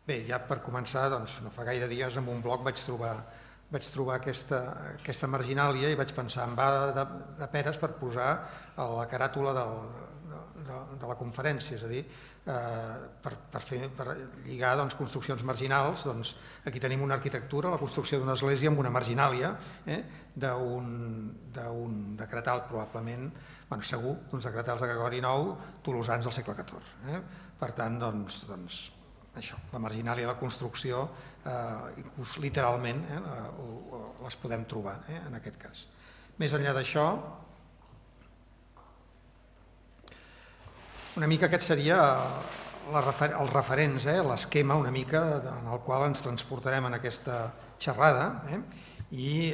Bé, ja per començar, no fa gaire dies en un blog vaig trobar aquesta marginàlia i vaig pensar en va de peres per posar a la caràtula de la conferència, és a dir, per lligar construccions marginals. Aquí tenim una arquitectura, la construcció d'una església amb una marginàlia d'un decretal probablement, segur, d'uns decretals de Gregori IX tolosans del segle XIV. Per tant, això, la marginàlia i la construcció, inclús literalment, les podem trobar en aquest cas. Més enllà d'això, una mica aquest seria els referents, l'esquema una mica en el qual ens transportarem en aquesta xerrada i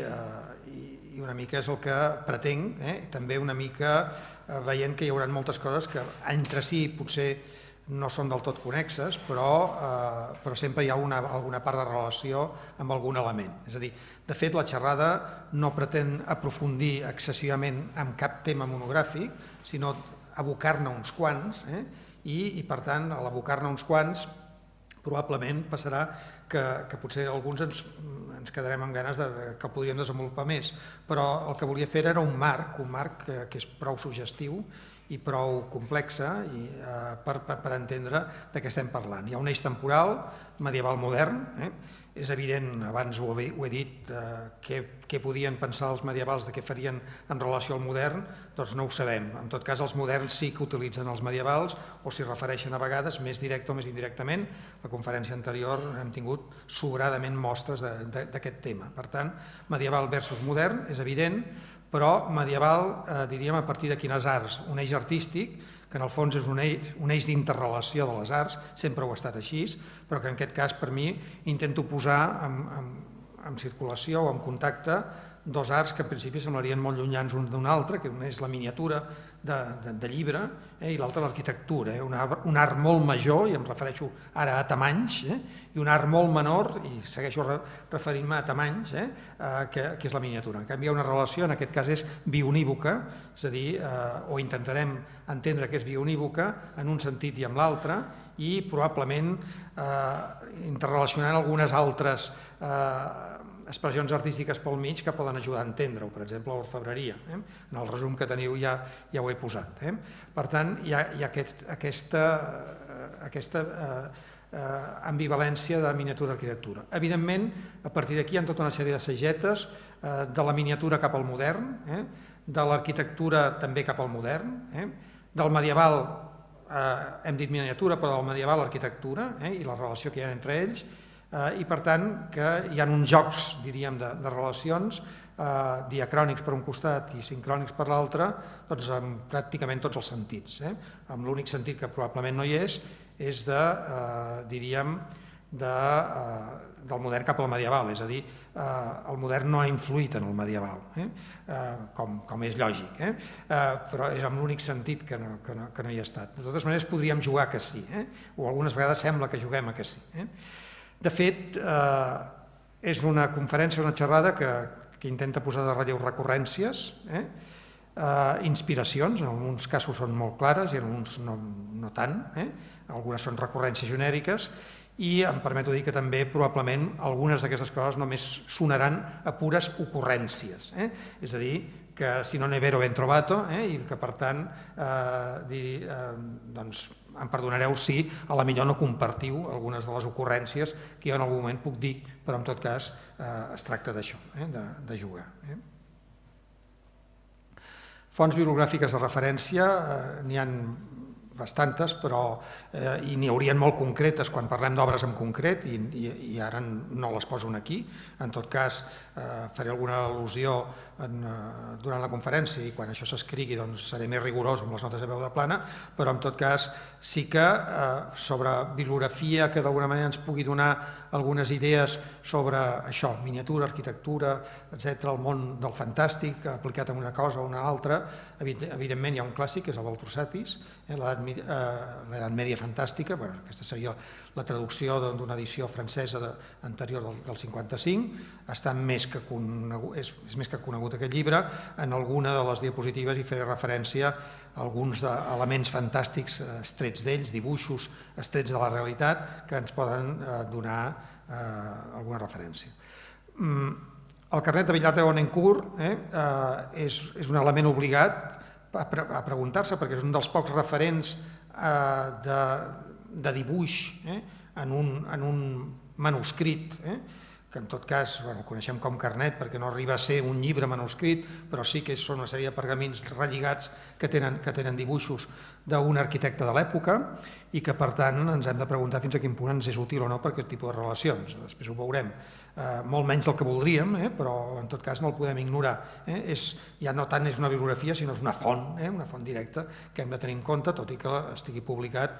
una mica és el que pretenc, també una mica veient que hi haurà moltes coses que entre si potser no són del tot connexes, però sempre hi ha alguna part de relació amb algun element. És a dir, de fet, la xerrada no pretén aprofundir excessivament en cap tema monogràfic, sinó abocar-ne uns quants, i per tant, a l'abocar-ne uns quants, probablement passarà que potser alguns ens quedarem amb ganes que el podríem desenvolupar més, però el que volia fer era un marc que és prou suggestiu i prou complexa per entendre de què estem parlant. Hi ha un eix temporal medieval modern, és evident, abans ho he dit, què podien pensar els medievals, de què farien en relació al modern, doncs no ho sabem. En tot cas, els moderns sí que utilitzen els medievals o s'hi refereixen a vegades, més directe o més indirectament. A la conferència anterior hem tingut sobradament mostres d'aquest tema. Per tant, medieval versus modern, és evident, però medieval, diríem, a partir de quines arts? Un eix artístic, que en el fons és un eix d'interrelació de les arts, sempre ho ha estat així, però que en aquest cas, per mi, intento posar en circulació o en contacte dos arts que en principi semblarien molt llunyans un d'un altre, que un és la miniatura de llibre i l'altre l'arquitectura, un art molt major, i em refereixo ara a tamanys, i un art molt menor, i segueixo referint-me a tamanys, que és la miniatura. En canvi, hi ha una relació, en aquest cas és bionívoca, és a dir, o intentarem entendre que és bionívoca en un sentit i en l'altre, i probablement interrelacionant algunes altres expressions artístiques pel mig que poden ajudar a entendre-ho, per exemple, l'orfebreria. En el resum que teniu ja ho he posat. Per tant, hi ha aquesta ambivalència de miniatura i arquitectura. Evidentment, a partir d'aquí hi ha tota una sèrie de sagetes de la miniatura cap al modern, de l'arquitectura també cap al modern, del medieval, hem dit miniatura, però del medieval l'arquitectura i la relació que hi ha entre ells, i per tant que hi ha uns jocs, diríem, de relacions diacrònics per un costat i sincrònics per l'altre, doncs amb pràcticament tots els sentits. Amb l'únic sentit que probablement no hi és diríem, del modern cap al medieval, és a dir, el modern no ha influït en el medieval, com és lògic, però és amb l'únic sentit que no hi ha estat. De totes maneres, podríem jugar que sí, o algunes vegades sembla que juguem a que sí. De fet, és una conferència, una xerrada que intenta posar de relleu recurrències, inspiracions, en alguns casos són molt clares i en alguns no tant, algunes són recurrències genèriques, i em permeto dir que també probablement algunes d'aquestes coses només sonaran a pures ocurrències, és a dir, que si no ne vero ben trovato, i que per tant em perdonareu si a la millor no compartiu algunes de les ocurrències que jo en algun moment puc dir, però en tot cas es tracta d'això, de jugar. Fonts bibliogràfiques de referència n'hi ha bastantes, però i n'hi haurien molt concretes quan parlem d'obres en concret i ara no les poso aquí. En tot cas, faré alguna al·lusió durant la conferència i quan això s'escrigui seré més rigorós amb les notes de peu de plana, però en tot cas sí que sobre bibliografia que d'alguna manera ens pugui donar algunes idees sobre això, miniatura, arquitectura, etc., el món del fantàstic aplicat a una cosa o una altra. Evidentment hi ha un clàssic, que és el Baltrosatis, l'edat mèdia fantàstica, aquesta seria la traducció d'una edició francesa anterior del 55, és més que conegut conegut aquest llibre. En alguna de les diapositives hi faré referència a alguns elements fantàstics extrets d'ells, dibuixos extrets de la realitat, que ens poden donar alguna referència. El carnet de Villard de Gonencourt és un element obligat a preguntar-se, perquè és un dels pocs referents de dibuix en un manuscrit, que en tot cas el coneixem com carnet perquè no arriba a ser un llibre manuscrit, però sí que són una sèrie de pergamins relligats que tenen dibuixos d'un arquitecte de l'època i que per tant ens hem de preguntar fins a quin punt ens és útil o no per aquest tipus de relacions. Després ho veurem. Molt menys del que voldríem, però en tot cas no el podem ignorar. Ja no tant és una bibliografia, sinó és una font directa que hem de tenir en compte, tot i que estigui publicat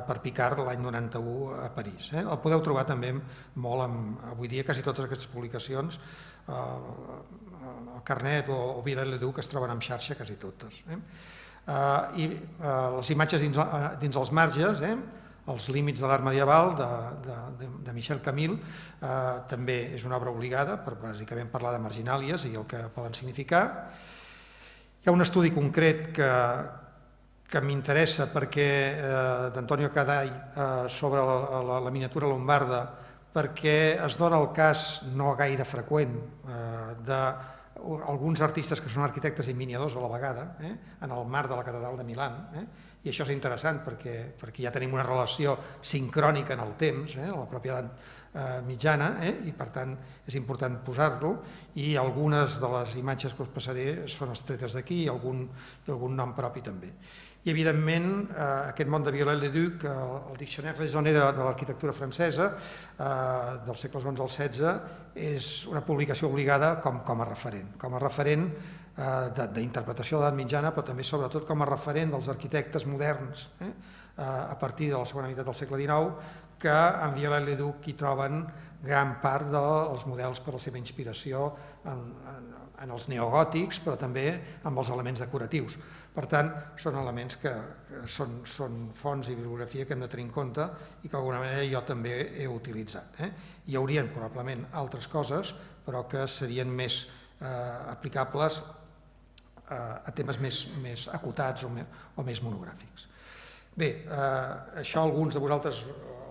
per Picard l'any 91 a París. El podeu trobar també molt, avui dia quasi totes aquestes publicacions, el Carnet o Viollet-le-Duc es troben en xarxa quasi totes. I les imatges dins els marges, Els límits de l'art medieval, de Michel Camille, també és una obra obligada per bàsicament parlar de marginàlies i el que poden significar. Hi ha un estudi concret que m'interessa perquè d'Antonio Cadall sobre la miniatura lombarda, perquè es dona el cas no gaire freqüent d'alguns artistes que són arquitectes i miniadors a la vegada, en el marc de la catedral de Milà, i això és interessant perquè ja tenim una relació sincrònica en el temps, la pròpia edat mitjana, i per tant és important posar-lo, i algunes de les imatges que us passaré són extretes d'aquí i algun nom propi també. I evidentment aquest món de Viollet-le-Duc, el Dictionnaire raisonné de l'arquitectura francesa dels segles XI al XVI, és una publicació obligada com a referent d'interpretació de l'edat mitjana, però també sobretot com a referent dels arquitectes moderns a partir de la segona meitat del segle XIX, que en Viollet-le-Duc hi troben gran part dels models per a la seva inspiració en els neogòtics, però també amb els elements decoratius. Per tant, són elements que són fonts i bibliografia que hem de tenir en compte i que d'alguna manera jo també he utilitzat. Hi haurien probablement altres coses, però que serien més aplicables a temes més acotats o més monogràfics. Bé, això alguns de vosaltres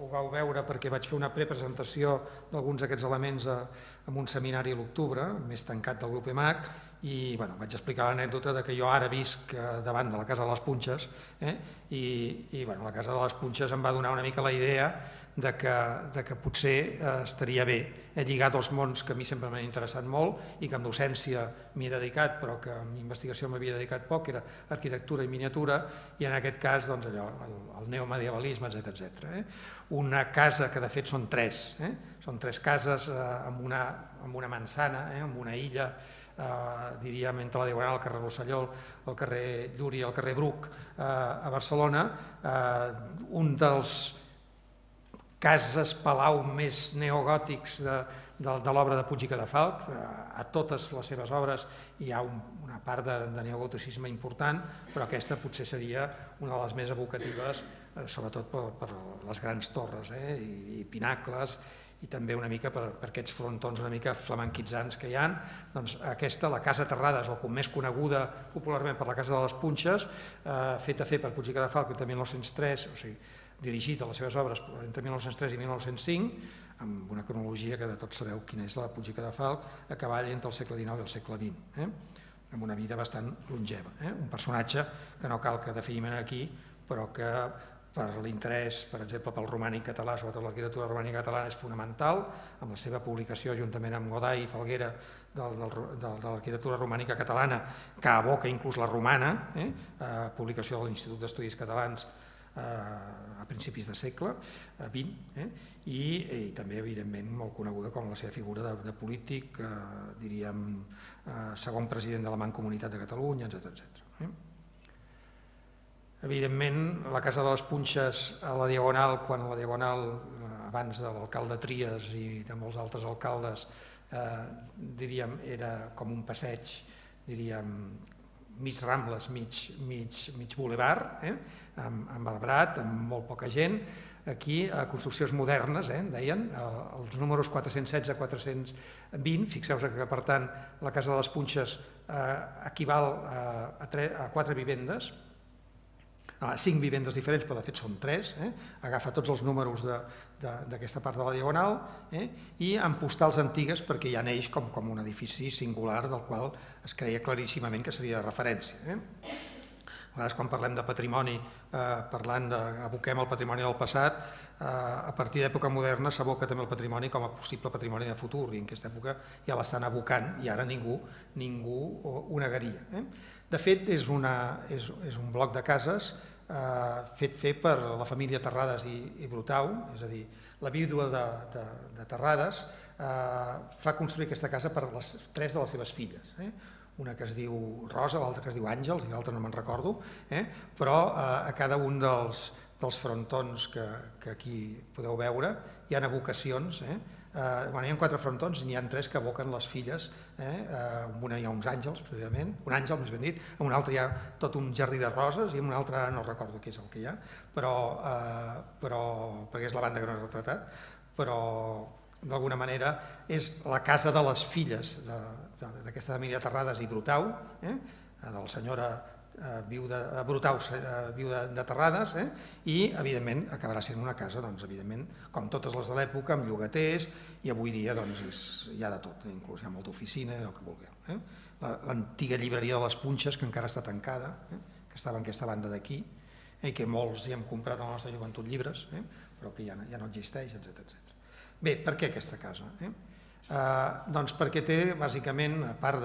ho vau veure perquè vaig fer una prepresentació d'alguns d'aquests elements en un seminari a l'octubre, més tancat del grup EMAC, i vaig explicar l'anècdota que jo ara visc davant de la Casa de les Punxes i la Casa de les Punxes em va donar una mica la idea que potser estaria bé lligar dos mons que a mi sempre m'han interessat molt i que amb docència m'hi he dedicat, però que amb investigació m'havia dedicat poc, que era arquitectura i miniatura, i en aquest cas el neomedievalisme, etc. Una casa que de fet són tres cases amb una mansana, amb una illa, diríem entre la Diagonal, el carrer Rosselló, el carrer Llúria i el carrer Bruc a Barcelona, un dels cases palau més neogòtics de l'obra de Puig i Cadafalch. A totes les seves obres hi ha una part de neogoticisme important, però aquesta potser seria una de les més evocatives, sobretot per les grans torres i pinacles, i també una mica per aquests frontons una mica flamenquitzants que hi ha. Doncs aquesta, la Casa Terrades, o com més coneguda popularment per la Casa de les Punxes, feta per Puig i Cadafalch entre 1903, o sigui, dirigit a les seves obres entre 1903 i 1905, amb una cronologia que de tots sabeu quina és la de Puig i Cadafalch, a cavall entre el segle XIX i el segle XX, amb una vida bastant longeva. Un personatge que no cal que definim aquí, però que per l'interès, per exemple, pel romànic català, sobretot l'arquitectura romànica catalana, és fonamental, amb la seva publicació juntament amb Goday i Falguera de l'arquitectura romànica catalana, que aboca inclús la romana, publicació de l'Institut d'Estudis Catalans a principis de segle XX, i també, evidentment, molt coneguda com la seva figura de polític, diríem, segon president de la Mancomunitat de Catalunya, etc. Evidentment, la Casa de les Punxes a la Diagonal, quan la Diagonal, abans de l'alcalde Trias i de molts altres alcaldes, diríem, era com un passeig, diríem, mig Rambles, mig boulevard, amb arbrat, amb molt poca gent. Aquí, construccions modernes, deien, els números 416-420, fixeu-vos que, per tant, la Casa de les Punxes equival a 4 vivendes, a 5 vivendes diferents, però de fet són 3, agafa tots els números d'aquesta part de la Diagonal, i amb postals antigues perquè ja neix com un edifici singular del qual es creia claríssimament que seria de referència. A vegades quan parlem de patrimoni, aboquem el patrimoni del passat, a partir d'època moderna s'aboca també el patrimoni com a possible patrimoni de futur, i en aquesta època ja l'estan abocant i ara ningú ho negaria. De fet, és un bloc de cases fet per la família Terrades i Brutau, és a dir, la vídua de Terrades fa construir aquesta casa per 3 de les seves filles, una que es diu Rosa, l'altra que es diu Àngels i l'altra no me'n recordo, però a cada un dels frontons que aquí podeu veure hi ha evocacions. Hi ha 4 frontons i n'hi ha 3 que evoquen les filles, en una hi ha uns àngels, precisament, un àngel més ben dit, en una altra hi ha tot un jardí de roses i en una altra no recordo què és el que hi ha, perquè és la banda que no he retratat, però d'alguna manera és la casa de les filles d'aquesta família Terrades i Brutau, de la senyora Brutau, viuda de Terrades, i evidentment acabarà sent una casa, evidentment, com totes les de l'època, amb llogaters, i avui dia hi ha de tot, inclús hi ha molta oficina, el que vulgueu. L'antiga llibreria de les Punxes, que encara està tancada, que estava en aquesta banda d'aquí, i que molts hi hem comprat a la nostra joventut llibres, però que ja no existeix, etc. Bé, per què aquesta casa? Doncs perquè té, bàsicament, a part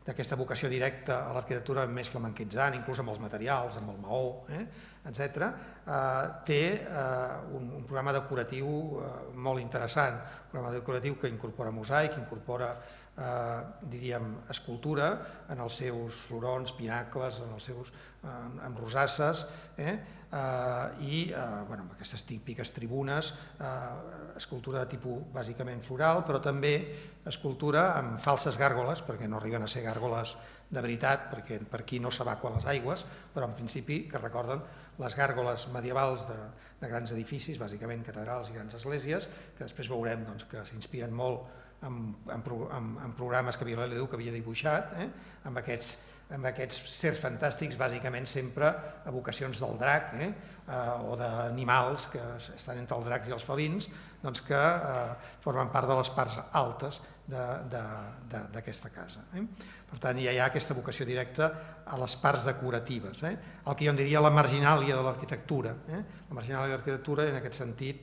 d'aquesta vocació directa a l'arquitectura més flamenquitzant, inclús amb els materials, amb el maó, etc., té un programa decoratiu molt interessant, un programa decoratiu que incorpora mosaic, incorpora, diríem, escultura en els seus florons, pinacles, amb rosasses, i amb aquestes típiques tribunes, escultura de tipus bàsicament floral, però també escultura amb falses gàrgoles, perquè no arriben a ser gàrgoles de veritat, perquè per aquí no s'evacuen les aigües, però en principi que recorden les gàrgoles medievals de grans edificis, bàsicament catedrals i grans esglésies, que després veurem que s'inspiren molt en programes que Vilalé Leduc havia dibuixat, amb aquests sers fantàstics, bàsicament sempre evocacions del drac o d'animals que estan entre els dracs i els felins, que formen part de les parts altes d'aquesta casa. Per tant, ja hi ha aquesta vocació directa a les parts decoratives, el que jo en diria la marginàlia de l'arquitectura. La marginàlia de l'arquitectura, en aquest sentit,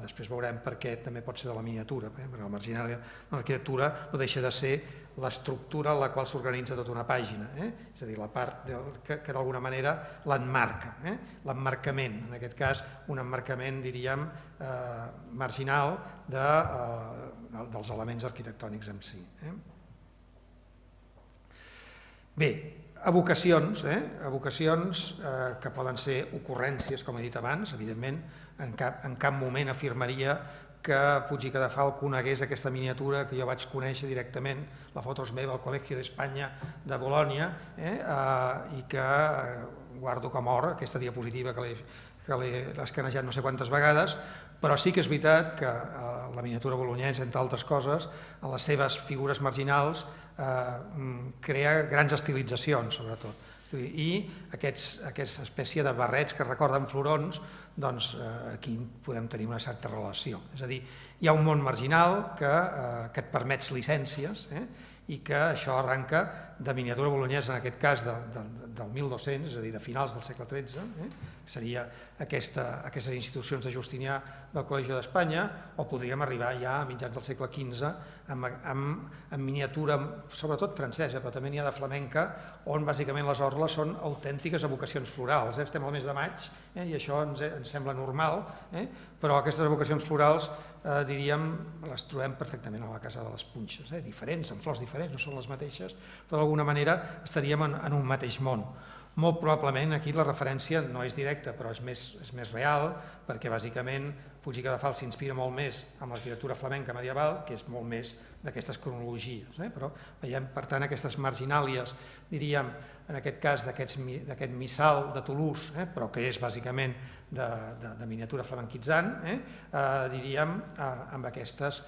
després veurem per què també pot ser de la miniatura, perquè la marginàlia de l'arquitectura no deixa de ser l'estructura en la qual s'organitza tota una pàgina, és a dir, la part que d'alguna manera l'emmarca, l'emmarcament, en aquest cas un emmarcament, diríem, marginal dels elements arquitectònics en si. Bé, evocacions que poden ser ocurrències, com he dit abans, evidentment, en cap moment afirmaria que Puig i Cadafalch conegués aquesta miniatura que jo vaig conèixer directament, la foto és meva al Col·legi d'Espanya de Bolònia, i que guardo com or, aquesta diapositiva que l'he escanejat no sé quantes vegades, però sí que és veritat que la miniatura bolonyense, entre altres coses, en les seves figures marginals crea grans estilitzacions, sobretot. I aquesta espècie de barrets que recorden florons, doncs aquí podem tenir una certa relació. És a dir, hi ha un món marginal que et permet llicències i que això arranca de miniatura bolonyesa, en aquest cas del 1200, és a dir, de finals del segle XIII, que seria aquestes institucions de Justinià del Col·legi d'Espanya, o podríem arribar ja a mitjans del segle XV amb miniatura, sobretot francesa, però també n'hi ha de flamenca, on bàsicament les orles són autèntiques evocacions florals. Estem al mes de maig i això ens sembla normal, però aquestes evocacions florals, diríem, les trobem perfectament a la Casa de les Punxes, diferents, amb flors diferents, no són les mateixes, però d'alguna manera estaríem en un mateix món. Molt probablement aquí la referència no és directa, però és més real, perquè bàsicament Puig i Cadafalch s'inspira molt més en l'arquitectura flamenca medieval, que és molt més d'aquestes cronologies. Però veiem, per tant, aquestes marginàlies, diríem, en aquest cas d'aquest missal de Toulouse, però que és bàsicament de miniatura flamenquitzant, diríem, amb aquestes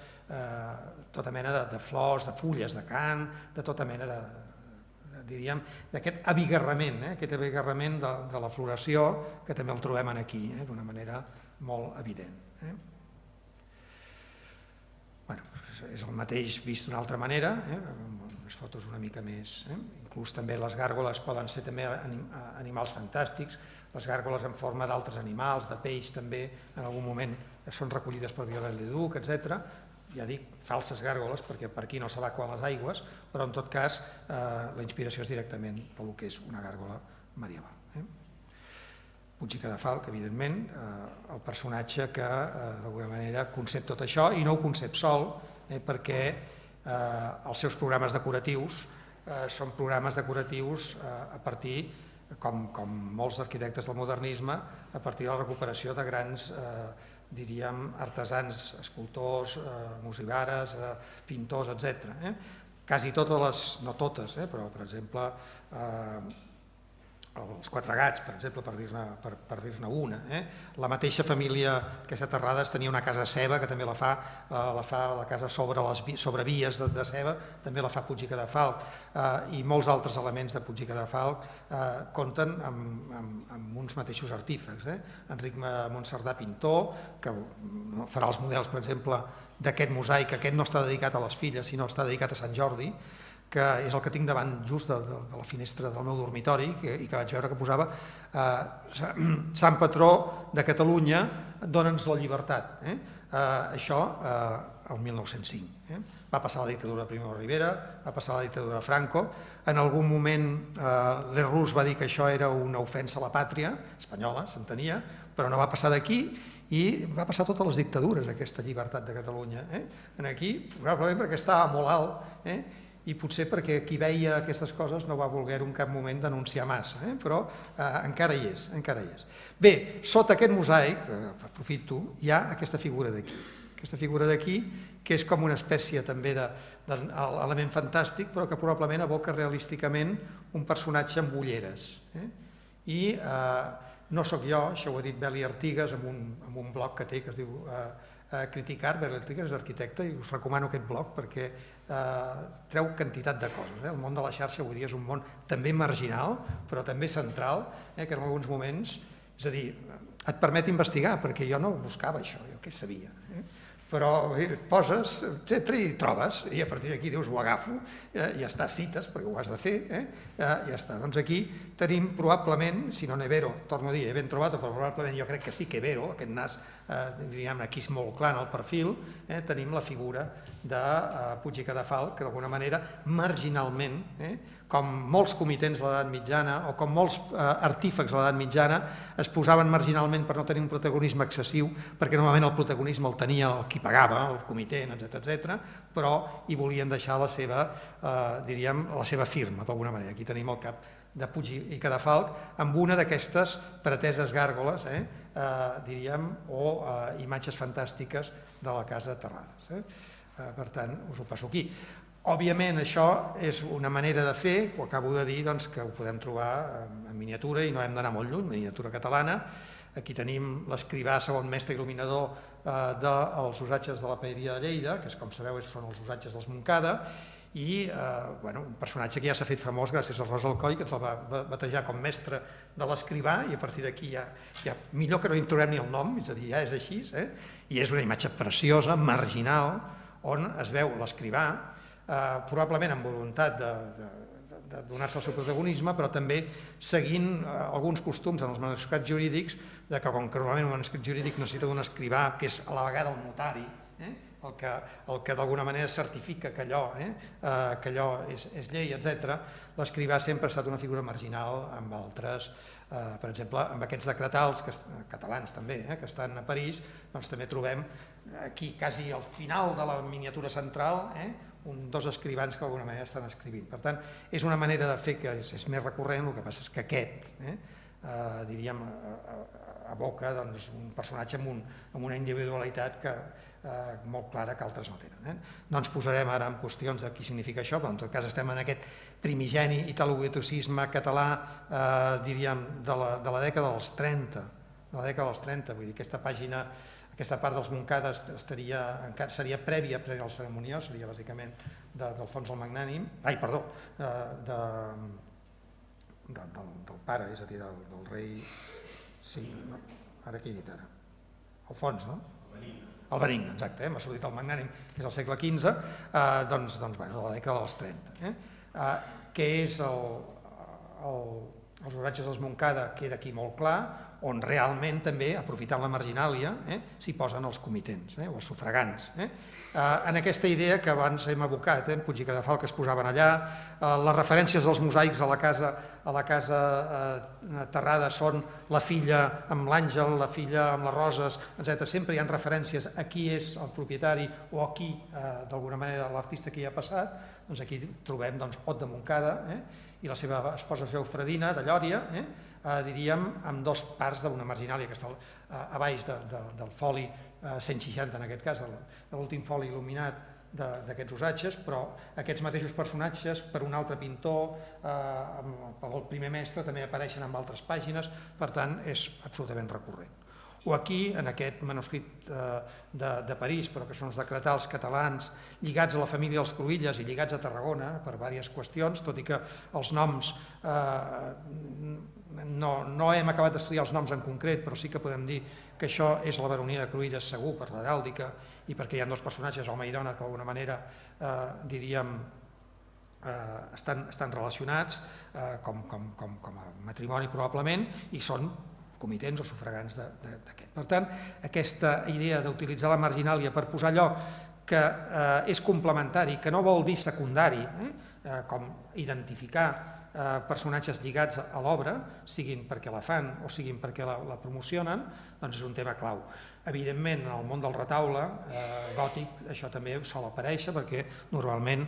tota mena de flors, de fulles de cant, de tota mena diríem, d'aquest abigarrament, aquest abigarrament de la floració, que també el trobem aquí, d'una manera molt evident. És el mateix vist d'una altra manera, amb unes fotos una mica més. Inclús també les gàrgoles poden ser també animals fantàstics, les gàrgoles en forma d'altres animals, de peix també, en algun moment són recollides per Viollet-le-Duc, etc. Ja dic, falses gàrgoles, perquè per aquí no s'evacuen les aigües, però en tot cas la inspiració és directament del que és una gàrgola medieval. Puig i Cadafalch, evidentment, el personatge que d'alguna manera concep tot això, i no ho concep sol, perquè els seus programes decoratius són programes decoratius a partir, com molts arquitectes del modernisme, a partir de la recuperació de grans, diríem, artesans, escultors, musivares, pintors, etc. Quasi totes les, no totes, però per exemple els Quatre Gats, per exemple, per dir-ne una. La mateixa família Caixa Terrades tenia una casa Ceba, que també la fa la casa sobre vies de Ceba, també la fa Puig i Cadafalch, i molts altres elements de Puig i Cadafalch compten amb uns mateixos artífecs. Enric Monserdà, pintor, que farà els models, per exemple, d'aquest mosaic. Aquest no està dedicat a les filles, sinó està dedicat a Sant Jordi, que és el que tinc davant just de la finestra del meu dormitori, i que vaig veure que posava Sant Patró de Catalunya, dona'ns la llibertat. Això el 1905. Va passar la dictadura de Primo de Rivera, va passar la dictadura de Franco, en algun moment Lerroux va dir que això era una ofensa a la pàtria espanyola, s'entenia, però no va passar d'aquí, i va passar totes les dictadures, aquesta llibertat de Catalunya. Aquí, probablement perquè estava molt alt, i potser perquè qui veia aquestes coses no va voler en cap moment denunciar massa, però encara hi és, encara hi és. Bé, sota aquest mosaic, aprofito, hi ha aquesta figura d'aquí. Aquesta figura d'aquí, que és com una espècie també d'element fantàstic, però que probablement evoca realísticament un personatge amb ulleres. I no sóc jo, això ho ha dit Beli Artigas en un blog que té, que es diu Criticar. Beli Artigas és arquitecte i us recomano aquest blog perquè treu quantitat de coses. El món de la xarxa avui dia és un món també marginal, però també central, que en alguns moments, és a dir, et permet investigar, perquè jo no buscava això, jo què sabia. Però poses, etc., i trobes, i a partir d'aquí dius, ho agafo, ja està, cites, perquè ho has de fer, ja està. Doncs aquí tenim probablement, si no n'he vero, torno a dir, he ben trobat, però probablement jo crec que sí que he vero, aquest nas, diríem, aquí és molt clar en el perfil, tenim la figura de Puig i Cadafalch, que d'alguna manera, marginalment, com molts comitents de l'edat mitjana o com molts artífecs de l'edat mitjana es posaven marginalment per no tenir un protagonisme excessiu, perquè normalment el protagonisme el tenia el qui pagava, el comitent, etc., però hi volien deixar la seva, diríem, la seva firma, d'alguna manera. Aquí tenim el cap de Puig i Cadafalch amb una d'aquestes preteses gàrgoles, diríem, o imatges fantàstiques de la casa Terrades. Per tant, us ho passo aquí. Òbviament, això és una manera de fer, ho acabo de dir, que ho podem trobar en miniatura i no hem d'anar molt lluny, miniatura catalana. Aquí tenim l'escrivà segon mestre il·luminador dels usatges de la paeria de Lleida, que com sabeu són els usatges dels Montcada, i un personatge que ja s'ha fet famós gràcies al Rosa Alcoy, que ens el va batejar com mestre de l'escrivà, i a partir d'aquí ja millor que no hi trobem ni el nom, és a dir, ja és així, i és una imatge preciosa, marginal, on es veu l'escrivà, probablement amb voluntat de donar-se el seu protagonisme, però també seguint alguns costums en els manuscrits jurídics, que com que normalment un manuscrit jurídic necessita d'un escrivà que és a la vegada el notari, el que d'alguna manera certifica que allò és llei, etc., l'escrivà sempre ha estat una figura marginal amb altres, per exemple, amb aquests decretals, catalans també, que estan a París, doncs també trobem aquí quasi al final de la miniatura central dos escrivans que d'alguna manera estan escrivint. Per tant, és una manera de fer que és més recurrent, el que passa és que aquest, diríem, evoca un personatge amb una individualitat molt clara que altres no tenen. No ens posarem ara en qüestions de què significa això, però en tot cas estem en aquest primigeni italogoticisme català, diríem, de la dècada dels 30, vull dir, aquesta pàgina, aquesta part dels Montcades seria prèvia al ceremoniós, seria bàsicament d'Alfons el Magnànim, del pare, és a dir, del rei, sí, ara què he dit ara? Alfons, no? El Benigne, exacte, m'ha sortit el Magnànim, que és el segle XV, doncs, la dècada dels 30. Què és els oratges dels Montcada queda aquí molt clar, on realment també, aprofitant la marginàlia, s'hi posen els comitents o els sufragants. En aquesta idea que abans hem evocat, en Puig i Cadafalch es posaven allà, les referències dels mosaics a la casa Terrada són la filla amb l'àngel, la filla amb les roses, etc. Sempre hi ha referències a qui és el propietari o a qui, d'alguna manera, l'artista que hi ha passat. Doncs aquí trobem Ot de Montcada i la seva esposa Eufredina de Llòria, diríem, amb dos parts d'una marginàlia que està a baix del foli 160, en aquest cas, de l'últim foli il·luminat d'aquests usatges, però aquests mateixos personatges, per un altre pintor, pel primer mestre, també apareixen en altres pàgines, per tant, és absolutament recurrent. O aquí, en aquest manuscrit de París, però que són els decretals catalans, lligats a la família dels Cruïlles i lligats a Tarragona per diverses qüestions, tot i que els noms, no hem acabat d'estudiar els noms en concret, però sí que podem dir que això és la baronia de Cruïlles segur, per l'heràldica, i perquè hi ha dos personatges, home i dona, que d'alguna manera, diríem, estan relacionats com a matrimoni probablement, i són comitents o sufragants d'aquest. Per tant, aquesta idea d'utilitzar la marginàlia per posar allò que és complementari, que no vol dir secundari, com identificar personatges lligats a l'obra, siguin perquè la fan o siguin perquè la promocionen, doncs és un tema clau. Evidentment, en el món del retaule gòtic això també sol aparèixer perquè normalment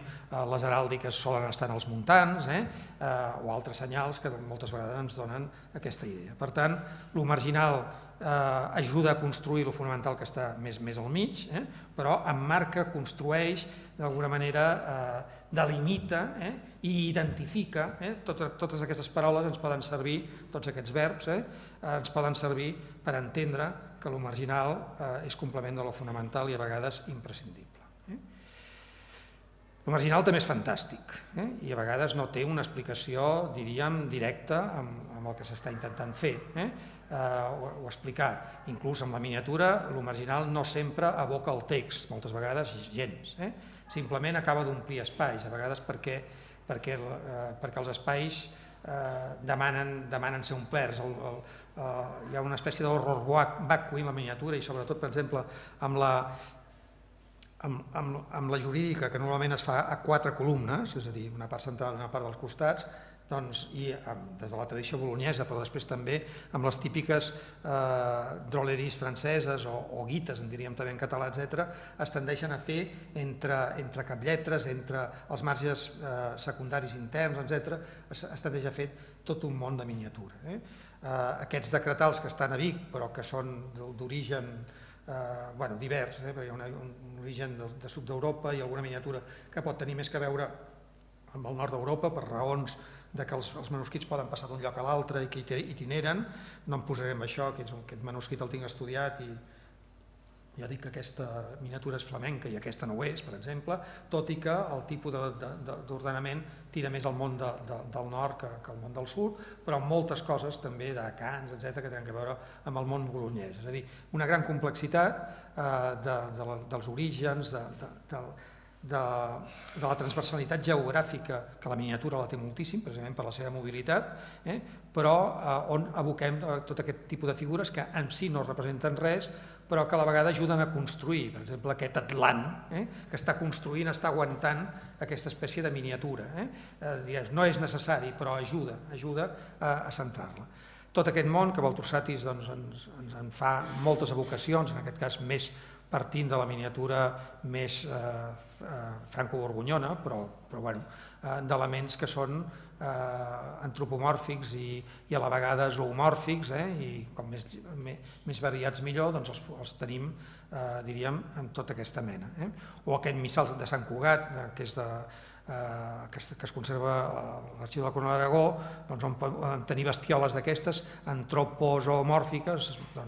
les heràldiques solen estar en els muntants o altres senyals que moltes vegades ens donen aquesta idea. Per tant, lo marginal ajuda a construir lo fonamental que està més al mig, però emmarca, construeix, d'alguna manera delimita i identifica. Totes aquestes paraules ens poden servir, tots aquests verbs, ens poden servir per entendre que lo marginal és complement de lo fonamental i a vegades imprescindible. Lo marginal també és fantàstic i a vegades no té una explicació, diríem, directa amb el que s'està intentant fer o explicar. Inclús amb la miniatura, lo marginal no sempre evoca el text, moltes vegades gens. Simplement acaba d'omplir espais, a vegades perquè els espais demanen ser omplerts. Hi ha una espècie d'horror vacui en la miniatura i sobretot, per exemple, amb la jurídica, que normalment es fa a 4 columnes, és a dir, una part central i una part dels costats, i des de la tradició bolognesa, però després també amb les típiques drolleries franceses o guites, en diríem també en català, etc., es tendeixen a fer entre caplletres, entre els marges secundaris interns, etc., es tendeix a fer tot un món de miniatura. Aquests decretals que estan a Vic, però que són d'origen divers, perquè hi ha un origen de sud d'Europa i alguna miniatura que pot tenir més que veure amb el nord d'Europa per raons que els manuscrits poden passar d'un lloc a l'altre i que itineren. No em posaré amb això, aquest manuscrit el tinc estudiat i ja dic que aquesta miniatura és flamenca i aquesta no ho és, per exemple, tot i que el tipus d'ordenament tira més al món del nord que al món del sud, però amb moltes coses també d'acants, etc., que tenen a veure amb el món bolognès. És a dir, una gran complexitat dels orígens, de la transversalitat geogràfica, que la miniatura la té moltíssim, precisament per la seva mobilitat, però on aboquem tot aquest tipus de figures que en si no representen res, però que a la vegada ajuden a construir. Per exemple, aquest atlant que està construint, està aguantant aquesta espècie de miniatura. No és necessari, però ajuda a centrar-la. Tot aquest món que Baltrossatis ens en fa moltes evocacions, en aquest cas més partint de la miniatura més franco-borgonyona, però d'elements que són antropomòrfics i a la vegada zoomòrfics, i com més variats millor, doncs els tenim, diríem, amb tota aquesta mena. O aquest missal de Sant Cugat, que es conserva a l'Arxiu de la Corona d'Aragó, on poden tenir bestioles d'aquestes antropozoomòrfiques,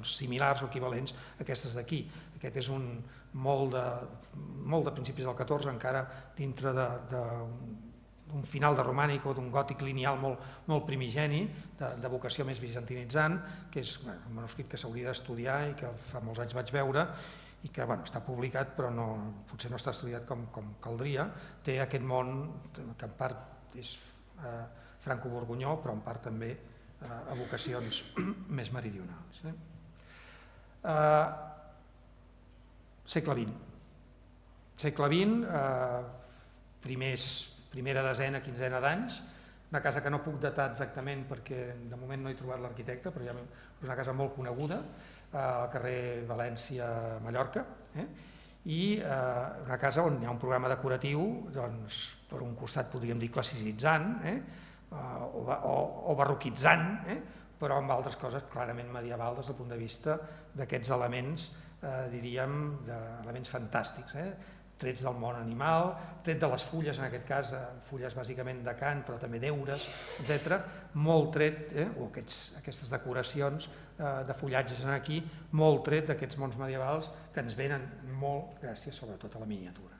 similars o equivalents a aquestes d'aquí. Aquest és un molt de principis del XIV, encara dintre d'un final de romànic o d'un gòtic lineal molt primigeni, de vocació més bizantinitzant, que és un manuscrit que s'hauria d'estudiar i que fa molts anys vaig veure, i que està publicat però potser no està estudiat com caldria. Té aquest món que en part és franco-borgonyó, però en part també a vocacions més meridionals. Segle XX. Segle XX, primera desena, quinzena d'anys, una casa que no puc datar exactament perquè de moment no he trobat l'arquitecte, però és una casa molt coneguda, al carrer València-Mallorca, i una casa on hi ha un programa decoratiu, per un costat podríem dir classicitzant o barroquitzant, però amb altres coses clarament medieval des del punt de vista d'aquests elements, diríem, elements fantàstics, trets del món animal, tret de les fulles, en aquest cas, fulles bàsicament de cant, però també d'eures, etc. Molt tret, o aquestes decoracions de fullatges aquí, molt tret d'aquests mons medievals que ens venen molt gràcies sobretot a la miniatura.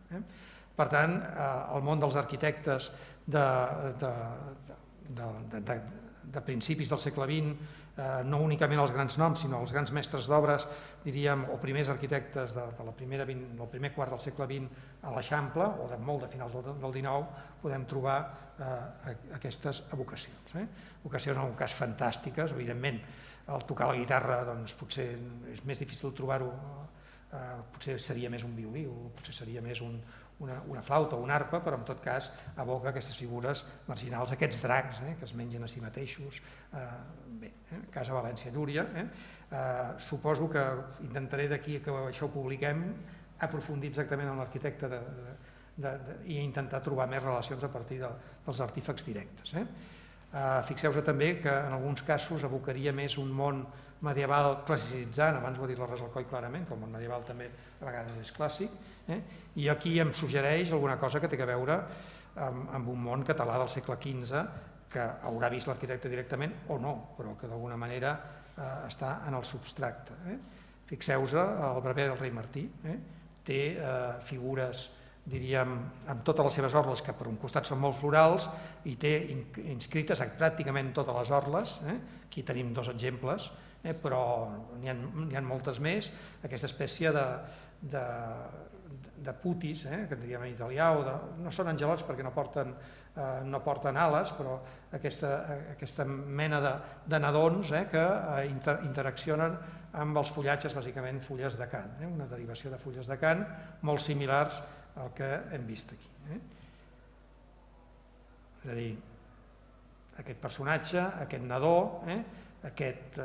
Per tant, el món dels arquitectes de principis del segle XX, no únicament els grans noms, sinó els grans mestres d'obres, diríem, o primers arquitectes del primer quart del segle XX a l'Eixample, o de molt de finals del XIX, podem trobar aquestes evocacions. Evocacions en un cas fantàstiques, evidentment, al tocar la guitarra potser és més difícil trobar-ho, potser seria més un violí, o potser seria més una flauta o una arpa, però en tot cas evoca aquestes figures marginals, aquests dracs que es mengen a si mateixos. Bé, Casa València-Llúria. Suposo que intentaré d'aquí que això ho publiquem aprofundir exactament en l'arquitecte i intentar trobar més relacions a partir dels artífex directes. Fixeu-vos també que en alguns casos evocaria més un món medieval classicitzant, abans ho ha dit la Rosa Alcoy clarament, que el món medieval també a vegades és clàssic, i aquí em suggereix alguna cosa que té a veure amb un món català del segle XV que haurà vist l'arquitecte directament o no, però que d'alguna manera està en el substracte. Fixeu-vos, el brevet del rei Martí té figures, diríem, amb totes les seves orles, que per un costat són molt florals, i té inscrites pràcticament totes les orles, aquí tenim dos exemples, però n'hi ha moltes més, aquesta espècie de putis, que en diríem en italià, no són angelots perquè no porten ales, però aquesta mena de nadons que interaccionen amb els fullatges, bàsicament fulles de cant, una derivació de fulles de cant molt similars al que hem vist aquí. És a dir, aquest personatge, aquest nadó, aquest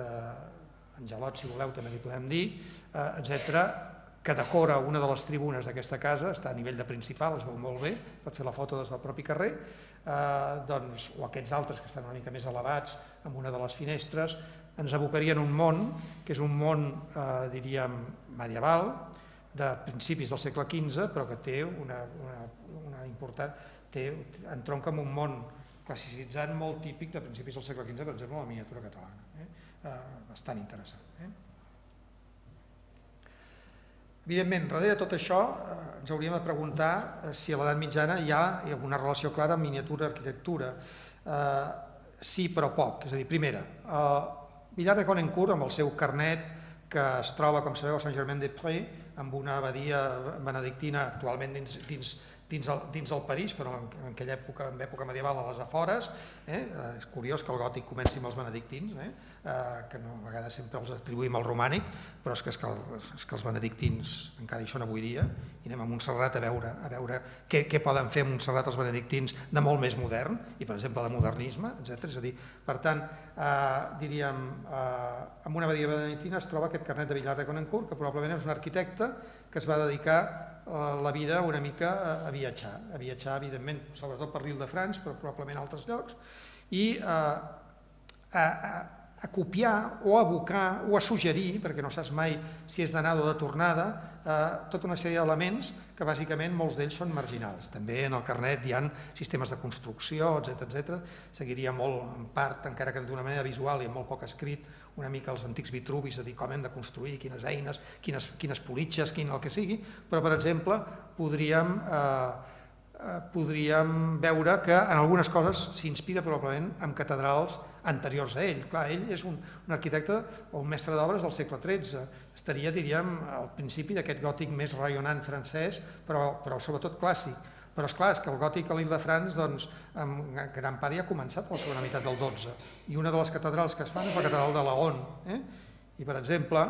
angelot, si voleu, també li podem dir, etc., que decora una de les tribunes d'aquesta casa, està a nivell de principal, es veu molt bé, pot fer la foto des del propi carrer, o aquests altres que estan una mica més elevats amb una de les finestres, ens evocarien un món, que és un món, diríem, medieval, de principis del segle XV, però que té una important... entronca amb un món classicitzant molt típic de principis del segle XV, per exemple, la miniatura catalana. Bastant interessant. Evidentment, darrere de tot això ens hauríem de preguntar si a l'edat mitjana hi ha alguna relació clara amb miniatura i arquitectura. Sí, però poc. És a dir, primera, Villard de Conencourt, amb el seu carnet, que es troba, com sabeu, a Saint-Germain-des-Prés, amb una abadia benedictina actualment dins dins del París, però en aquella època, en època medieval, a les afores. És curiós que el gòtic comenci amb els benedictins, que a vegades sempre els atribuïm al romànic, però és que els benedictins encara hi són avui dia, i anem a Montserrat a veure què poden fer a Montserrat els benedictins de molt més modern, i per exemple de modernisme, etc. És a dir, per tant, diríem, en una abadia benedictina es troba aquest Carnet de Villard de Conencourt, que probablement és un arquitecte que es va dedicar la vida una mica a viatjar, evidentment, sobretot per l'Île-de-France, però probablement a altres llocs, i a copiar o a abocar o a suggerir, perquè no saps mai si és d'anada o de tornada, tota una sèrie d'elements que bàsicament molts d'ells són marginals. També en el carnet hi ha sistemes de construcció, etc. Seguiria molt en part, encara que d'una manera visual i amb molt poc escrit, una mica els antics Vitruvis, és a dir, com hem de construir, quines eines, quines politxes, el que sigui, però per exemple podríem veure que en algunes coses s'inspira probablement en catedrals anteriors a ell. Clar, ell és un arquitecte o un mestre d'obres del segle XIII. Estaria, diríem, al principi d'aquest gòtic més rayonnant francès, però sobretot clàssic. Però esclar, és que el gòtic a l'Île-de-France, doncs, en gran part ja ha començat a la segona meitat del XII. I una de les catedrals que es fan és la catedral de Laon. I, per exemple,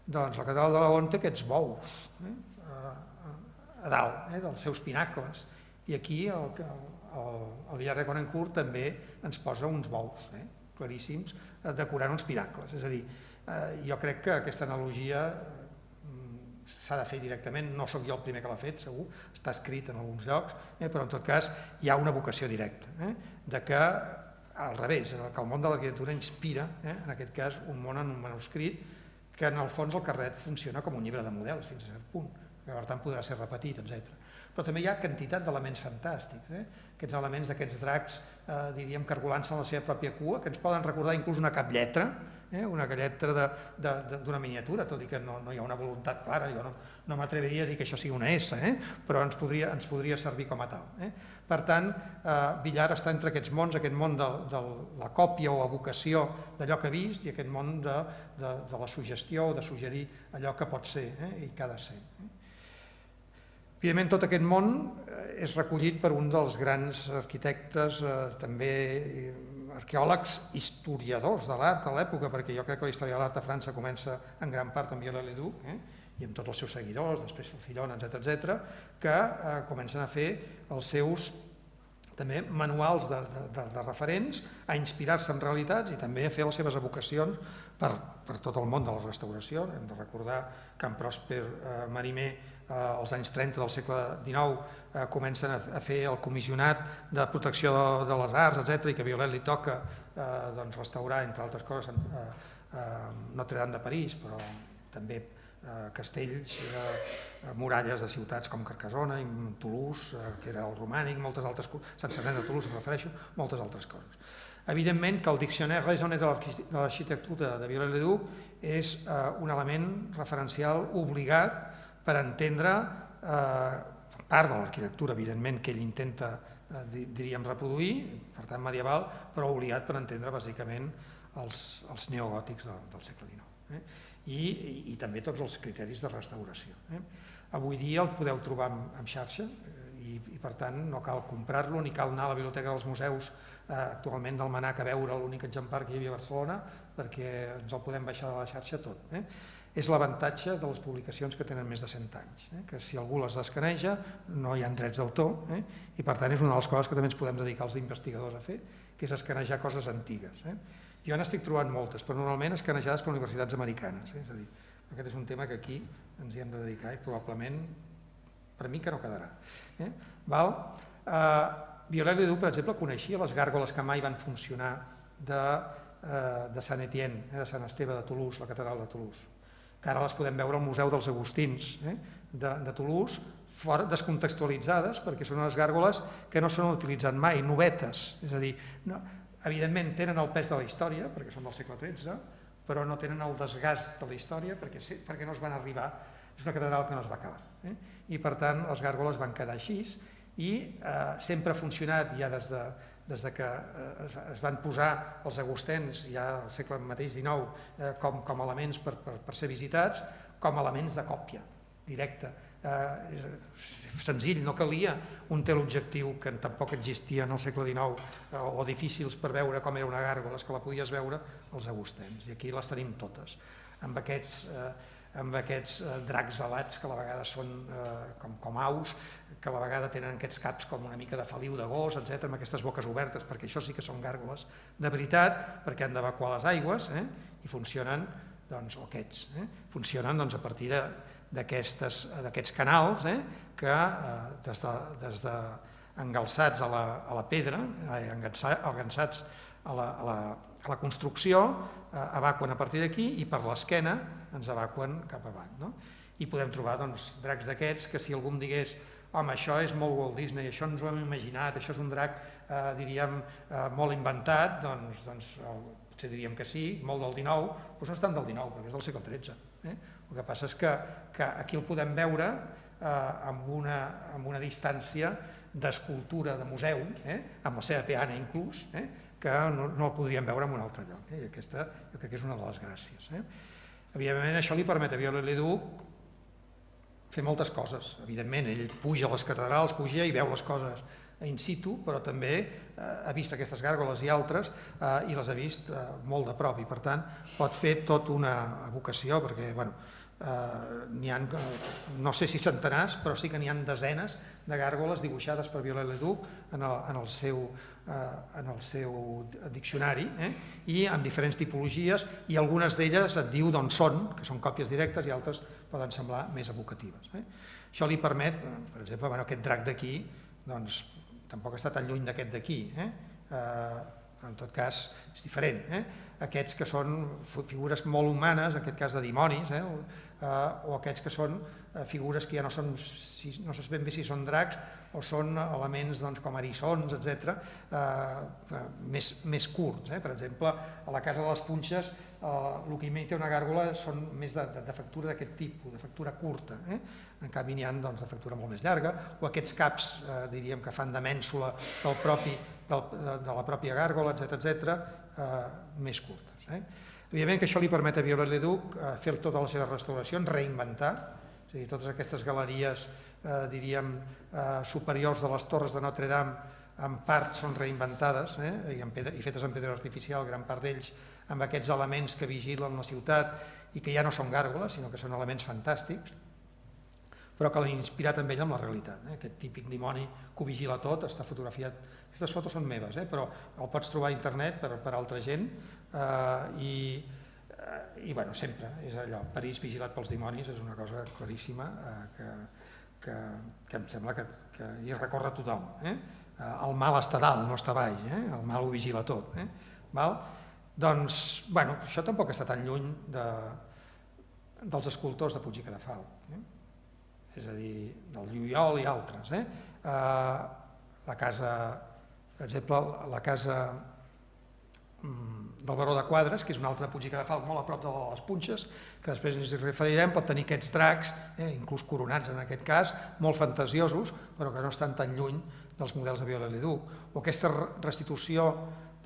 doncs, la catedral de Laon té aquests bous a dalt, dels seus pinacles. I aquí el Villard de Conencourt també ens posa uns bous claríssims decorant uns pinacles. És a dir, jo crec que aquesta analogia s'ha de fer directament, no sóc jo el primer que l'ha fet, segur, està escrit en alguns llocs, però en tot cas hi ha una vocació directa, de que al revés, que el món de l'arquitectura inspira, en aquest cas, un món en un manuscrit, que en el fons el carnet funciona com un llibre de models fins a cert punt, que per tant podrà ser repetit, etc. Però també hi ha quantitat d'elements fantàstics, aquests elements d'aquests dracs, diríem, cargolant-se en la seva pròpia cua, que ens poden recordar inclús una caplletra, una lletra d'una miniatura, tot i que no hi ha una voluntat clara, jo no m'atreviria a dir que això sigui una S, però ens podria servir com a tal. Per tant, Villard està entre aquests mons, aquest món de la còpia o evocació d'allò que ha vist i aquest món de la suggestió o de suggerir allò que pot ser i que ha de ser. Evidentment, tot aquest món és recollit per un dels grans arquitectes, també arqueòlegs, historiadors de l'art a l'època, perquè jo crec que la història de l'art a França comença en gran part amb Viollet-le-Duc i amb tots els seus seguidors, després Focillon, etc., que comencen a fer els seus també manuals de referents, a inspirar-se en realitats i també a fer les seves evocacions per tot el món de la restauració. Hem de recordar que en Prosper Mérimée als anys 30 del segle XIX comencen a fer el comissionat de protecció de les arts, etc., i que a Viollet li toca restaurar, entre altres coses, Notre-Dame de París, però també castells, muralles de ciutats com Carcassona i Toulouse, que era el romànic, moltes altres coses, Sant Servent de Toulouse, em refereixo, moltes altres coses. Evidentment que el Dictionnaire raisonné de l'arquitectura de Viollet-le-Duc és un element referencial obligat per entendre part de l'arquitectura, evidentment, que ell intenta, diríem, reproduir, per tant medieval, però obligat per entendre bàsicament els neogòtics del segle XIX. I també tots els criteris de restauració. Avui dia el podeu trobar en xarxa i per tant no cal comprar-lo ni cal anar a la biblioteca dels museus actualment del Mnac a veure l'únic exemplar que hi havia a Barcelona perquè ens el podem baixar de la xarxa tot. És l'avantatge de les publicacions que tenen més de 100 anys, que si algú les escaneja no hi ha drets d'autor i per tant és una de les coses que també ens podem dedicar els investigadors a fer, que és escanejar coses antigues. Jo n'estic trobant moltes, però normalment escanejades per universitats americanes. És a dir, aquest és un tema que aquí ens hi hem de dedicar i probablement per mi que no quedarà. Viollet-le-Duc, per exemple, coneixia les gàrgoles que mai van funcionar de Sant Etienne, de Sant Esteve de Toulouse, la catedral de Toulouse, que ara les podem veure al Museu dels Agustins de Toulouse, descontextualitzades, perquè són unes gàrgoles que no s'han utilitzat mai, novetes, és a dir, evidentment tenen el pes de la història, perquè són del segle XIII, però no tenen el desgast de la història perquè no es van arribar, és una catedral que no es va acabar. I per tant les gàrgoles van quedar així i sempre ha funcionat ja des que es van posar els agustens ja al segle mateix XIX com elements per ser visitats, com elements de còpia directa. senzill, no calia un teleobjectiu que tampoc existia en el segle XIX o difícils per veure com era una gàrgola, que la podies veure els agustens, i aquí les tenim totes, amb aquests dracs alats que a la vegada són com aus, que a la vegada tenen aquests caps com una mica de feliu de gos, etc., amb aquestes boques obertes, perquè això sí que són gàrgoles de veritat, perquè han d'evacuar les aigües, i funcionen, o aquests, funcionen a partir d'aquests canals que engalçats a la pedra, engançats a la construcció, evacuen a partir d'aquí i per l'esquena ens evacuen cap avall. I podem trobar dracs d'aquests que si algú em digués home, això és molt Walt Disney, això ens ho hem imaginat, això és un drac, diríem, molt inventat, doncs potser diríem que sí, molt del XIX, però no és tant del XIX, perquè és del segle XIII. El que passa és que aquí el podem veure amb una distància d'escultura de museu, amb la seva peana inclús, que no el podríem veure en un altre lloc. I aquesta jo crec que és una de les gràcies. Evidentment, això li permet a Viollet-le-Duc fer moltes coses. Evidentment, ell puja a les catedrals, puja i veu les coses in situ, però també ha vist aquestes gàrgoles i altres i les ha vist molt de prop i per tant pot fer tota una evocació perquè n'hi ha, no sé si centenars, però sí que n'hi ha desenes de gàrgoles dibuixades per Viollet-le-Duc en el seu diccionari i amb diferents tipologies i algunes d'elles et diu d'on són, que són còpies directes i altres poden semblar més evocatives. Això li permet, per exemple, aquest drac d'aquí, doncs tampoc està tan lluny d'aquest d'aquí, però en tot cas és diferent. Aquests que són figures molt humanes, en aquest cas de dimonis, o aquests que són figures que ja no se ben bé si són dracs o són elements com eriçons, etc., més curts. Per exemple, a la Casa de les Punxes el que imita una gàrgola són més de factura d'aquest tipus, de factura curta. En canvi n'hi ha de factura molt més llarga, o aquests caps, diríem, que fan de mènsula de la pròpia gàrgola, etc., més curtes. Evidentment que això li permet a Viollet-le-Duc fer totes les seves restauracions, reinventar, és a dir, totes aquestes galeries, diríem, superiors de les torres de Notre-Dame, en part són reinventades i fetes en pedra artificial, gran part d'ells amb aquests elements que vigilen la ciutat i que ja no són gàrgoles, sinó que són elements fantàstics, però que l'han inspirat amb ell amb la realitat. Aquest típic dimoni que ho vigila tot, està fotografiat. Aquestes fotos són meves, però el pots trobar a internet per altra gent i sempre és allò, París vigilat pels dimonis és una cosa claríssima que em sembla que hi recorre tothom. El mal està dalt, no està baix, el mal ho vigila tot. Doncs, això tampoc està tan lluny dels escultors de Puig i Cadafalch, és a dir, del Lluïol i altres. La casa, per exemple, la casa del Baró de Quadres, que és un altre Puig i Cadafalch molt a prop de les Punxes, que després ens hi referirem, pot tenir aquests dracs, inclús coronats en aquest cas, molt fantasiosos, però que no estan tan lluny dels models de Viollet-le-Duc. O aquesta restitució,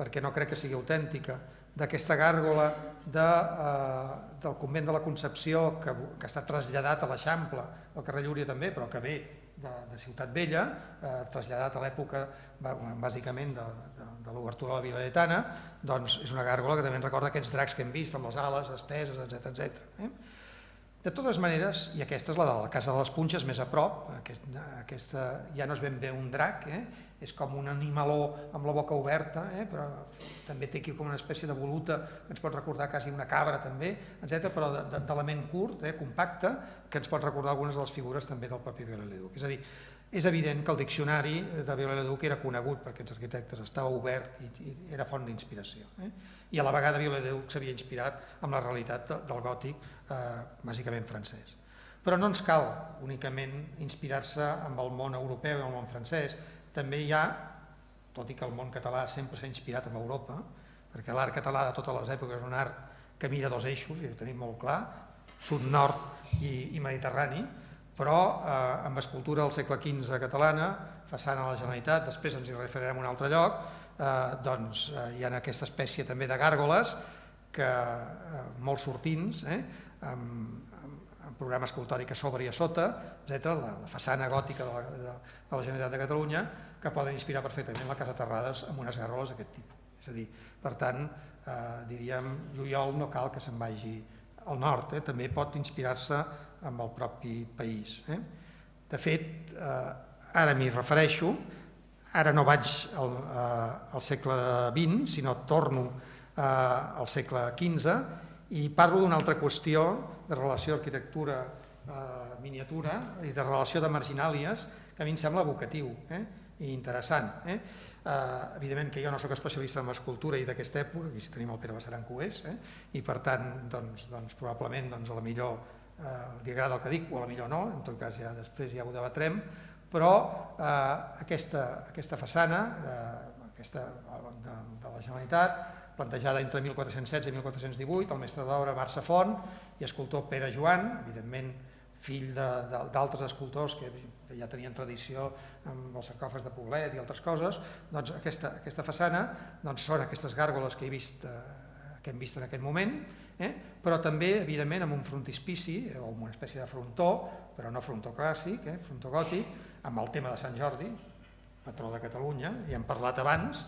perquè no crec que sigui autèntica, d'aquesta gàrgola del convent de la Concepció que està traslladat a l'Eixample, al carrer Llúria també, però que ve de Ciutat Vella, traslladat a l'època bàsicament de l'obertura de la Vila Lletana, doncs és una gàrgola que també ens recorda aquests dracs que hem vist amb les ales esteses, etc. De totes maneres, i aquesta és la de la Casa de les Punxes més a prop, aquesta ja no és ben bé un drac, és com un animaló amb la boca oberta, però també té aquí com una espècie de voluta que ens pot recordar quasi una cabra també, etc., però d'element curt, compacte, que ens pot recordar algunes de les figures també del propi Viollet-le-Duc. És a dir, és evident que el diccionari de Viollet-le-Duc era conegut per aquests arquitectes, estava obert i era font d'inspiració. I a la vegada Viollet-le-Duc s'havia inspirat amb la realitat del gòtic, bàsicament francès. Però no ens cal únicament inspirar-se amb el món europeu i el món francès, també hi ha, tot i que el món català sempre s'ha inspirat en Europa, perquè l'art català de totes les èpoques és un art que mira dos eixos, i ho tenim molt clar, sud-nord i mediterrani, però amb escultura del segle XV catalana, façana a la Generalitat, després ens hi referirem a un altre lloc, doncs hi ha aquesta espècie també de gàrgoles, molt sortints, amb programa escultòric a sobre i a sota, etc., la façana gòtica de la Generalitat de Catalunya, que poden inspirar perfectament la Casa Terrades amb unes gàrgoles d'aquest tipus. És a dir, per tant, diríem, Juliol no cal que se'n vagi al nord, també pot inspirar-se amb el propi país. De fet, ara m'hi refereixo, ara no vaig al segle XX, sinó torno al segle XV i parlo d'una altra qüestió de relació arquitectura-miniatura i de relació de marginàlies que a mi em sembla evocatiu i interessant. Evidentment que jo no soc especialista en escultura i d'aquesta època, aquí sí tenim el Pere Bassaran que ho és, i per tant probablement a la millor li agrada el que dic o a la millor no, en tot cas ja després ja ho debatrem, però aquesta façana de la Generalitat, plantejada entre 1416 i 1418, el mestre d'obra Marc Safont i escultor Pere Joan, evidentment fill d'altres escultors que ja tenien tradició amb els sarcòfags de Poblet i altres coses. Doncs aquesta façana són aquestes gàrgoles que hem vist en aquest moment, però també, evidentment, amb un frontispici o amb una espècie de frontó, però no frontó clàssic, frontó gòtic, amb el tema de Sant Jordi, patró de Catalunya, ja hem parlat abans,